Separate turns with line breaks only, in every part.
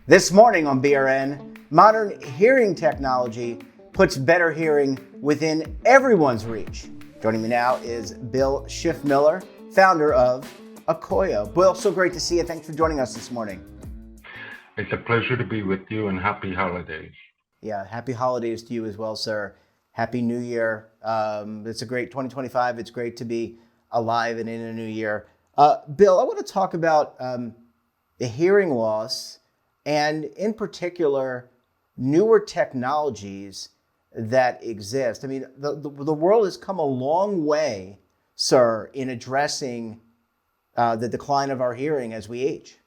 This morning on BRN, modern hearing technology puts better hearing within everyone's reach. Joining me now is Bill Schiffmiller, founder of Akoya. Bill, so great to see you. Thanks for joining us this morning.
It's a pleasure to be with you and happy holidays.
Yeah, happy holidays to you as well, sir. Happy New Year. It's a great 2025. It's great to be alive and in a new year. Bill, I want to talk about the hearing loss and, in particular, newer technologies that exist. I mean, the world has come a long way, sir, in addressing the decline of our hearing as we age.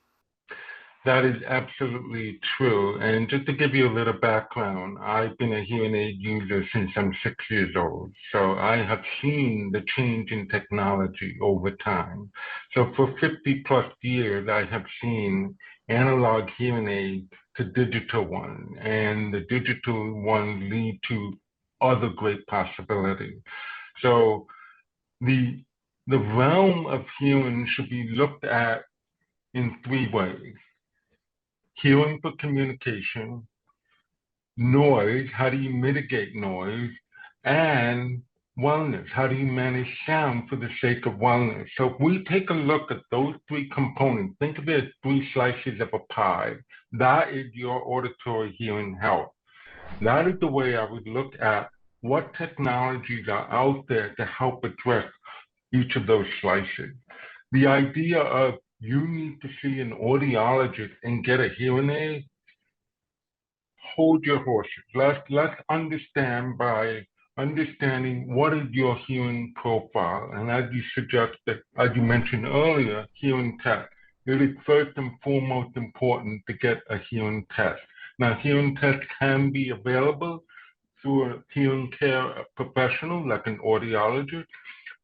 That is absolutely true. And just to give you a little background, I've been a hearing aid user since I'm 6 years old. So I have seen the change in technology over time. So for 50 plus years, I have seen analog hearing aids to digital one, and the digital one lead to other great possibilities. So the the realm of hearing should be looked at in three ways: hearing for communication, noise, how do you mitigate noise, and wellness, how do you manage sound for the sake of wellness. So if we take a look at those three components, think of it as three slices of a pie. That is your auditory hearing health. That is the way I would look at what technologies are out there to help address each of those slices. The idea of you need to see an audiologist and get a hearing aid, hold your horses. Let's understand by understanding what is your hearing profile. And as you suggested, as you mentioned earlier, hearing test. It is first and foremost important to get a hearing test. Now, hearing tests can be available through a hearing care professional like an audiologist.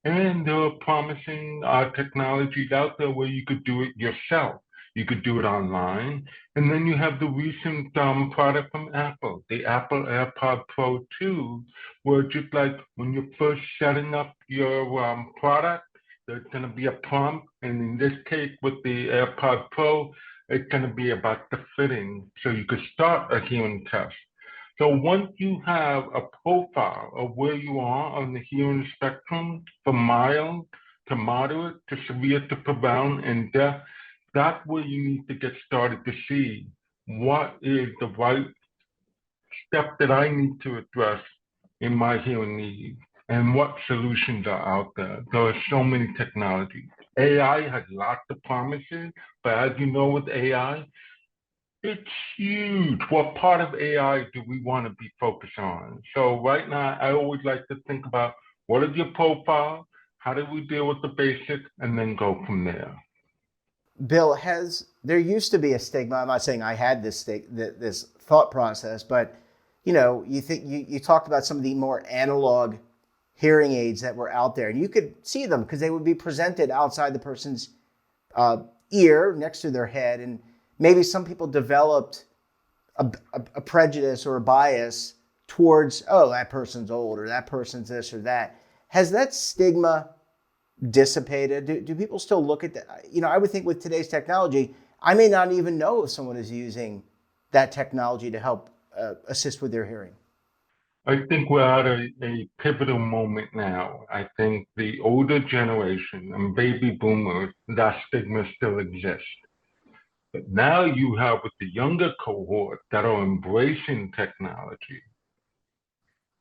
And there are promising technologies out there where you could do it yourself. You could do it online. And then you have the recent product from Apple, the Apple AirPod Pro 2, where just like when you're first setting up your product, there's going to be a prompt. And in this case, with the AirPod Pro, it's going to be about the fitting. So you could start a hearing test. So once you have a profile of where you are on the hearing spectrum, from mild to moderate to severe to profound and deaf, that's where you need to get started to see what is the right step that I need to address in my hearing needs and what solutions are out there. There are so many technologies. AI has lots of promises, but as you know with AI, it's huge. What part of AI do we want to be focused on? So right now, I always like to think about what is your profile, how do we deal with the basics, and then go from there.
Bill, has there used to be a stigma? I'm not saying I had this thought process, but you talked about some of the more analog hearing aids that were out there, and you could see them because they would be presented outside the person's uh, ear next to their head, and maybe some people developed a prejudice or a bias towards, oh, that person's old or that person's this or that. Has that stigma dissipated? Do people still look at that? I would think with today's technology, I may not even know if someone is using that technology to help assist with their hearing.
I think we're at a pivotal moment now. I think the older generation and baby boomers, that stigma still exists. But now you have with the younger cohort that are embracing technology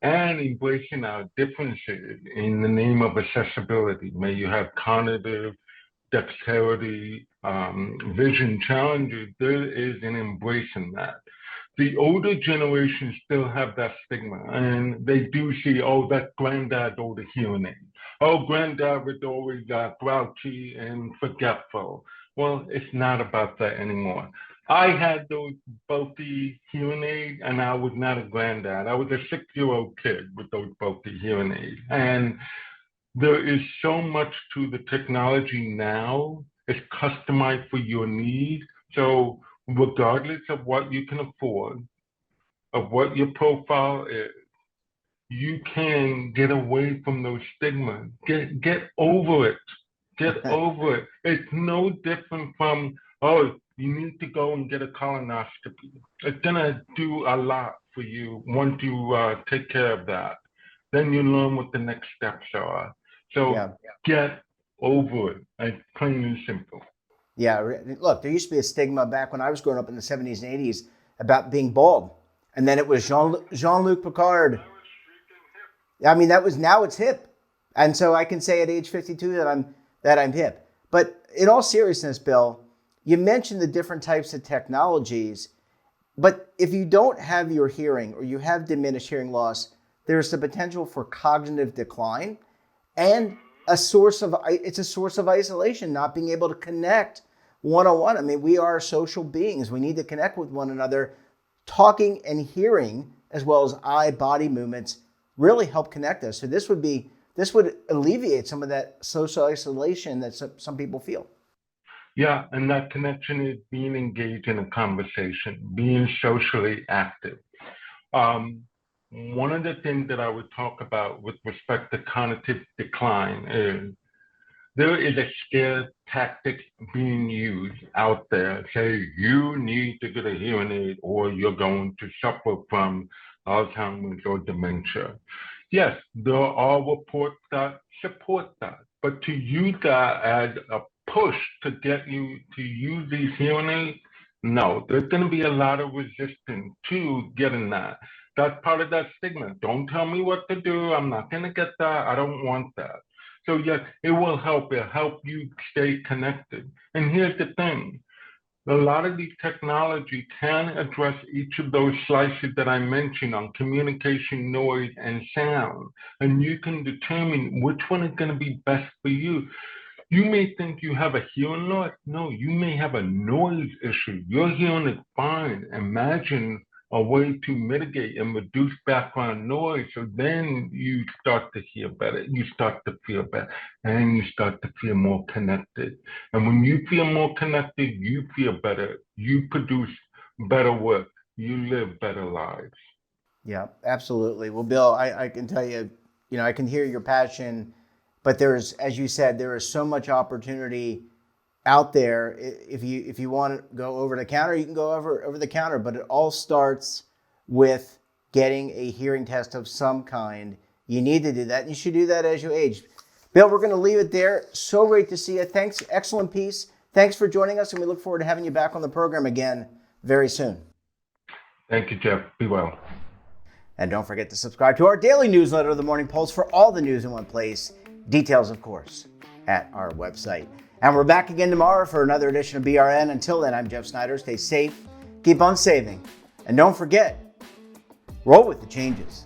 and embracing our differences in the name of accessibility. May you have cognitive dexterity, vision challenges, there is an embracing that. The older generation still have that stigma, and they do see, oh, that granddad owed a hearing aid. Oh, granddad was always grouchy and forgetful. Well, it's not about that anymore. I had those bulky hearing aids, and I was not a granddad. I was a 6-year-old kid with those bulky hearing aids. And there is so much to the technology now. It's customized for your need. So regardless of what you can afford, of what your profile is, you can get away from those stigmas. Get over it. Get over it. It's no different from, oh, you need to go and get a colonoscopy. It's gonna do a lot for you once you take care of that. Then you learn what the next steps are. So
Yeah.
get over it, like plain and simple.
Yeah. Look, there used to be a stigma back when I was growing up in the 70s and 80s about being bald. And then it was Jean-Luc Picard. I mean, now it's hip. And so I can say at age 52 that I'm hip. But in all seriousness, Bill, you mentioned the different types of technologies, but if you don't have your hearing or you have diminished hearing loss, there's the potential for cognitive decline and it's a source of isolation, not being able to connect one-on-one. I mean, we are social beings. We need to connect with one another. Talking and hearing, as well as eye-body movements, really help connect us. So this would alleviate some of that social isolation that some people feel.
Yeah, and that connection is being engaged in a conversation, being socially active. One of the things that I would talk about with respect to cognitive decline is there is a scare tactic being used out there. Say you need to get a hearing aid or you're going to suffer from Alzheimer's or dementia. Yes, there are reports that support that, but to use that as a push to get you to use these hearing aids, no, there's going to be a lot of resistance to getting that. That's part of that stigma. Don't tell me what to do. I'm not going to get that. I don't want that. So yes, it will help. It'll help you stay connected. And here's the thing. A lot of these technology can address each of those slices that I mentioned on communication, noise, and sound. And you can determine which one is going to be best for you. You may think you have a hearing loss. No, you may have a noise issue. Your hearing is fine. Imagine a way to mitigate and reduce background noise. So then you start to hear better. You start to feel better. And you start to feel more connected. And when you feel more connected, you feel better. You produce better work. You live better lives.
Yeah, absolutely. Well, Bill, I can tell you, I can hear your passion. But there's, as you said, there is so much opportunity out there. If you want to go over the counter, you can go over the counter. But it all starts with getting a hearing test of some kind. You need to do that, and you should do that as you age. Bill, we're going to leave it there. So great to see you. Thanks. Excellent piece. Thanks for joining us, and we look forward to having you back on the program again very soon.
Thank you, Jeff. Be well.
And don't forget to subscribe to our daily newsletter, The Morning Pulse, for all the news in one place. Details, of course, at our website. And we're back again tomorrow for another edition of BRN. Until then, I'm Jeff Snyder. Stay safe, keep on saving, and don't forget, roll with the changes.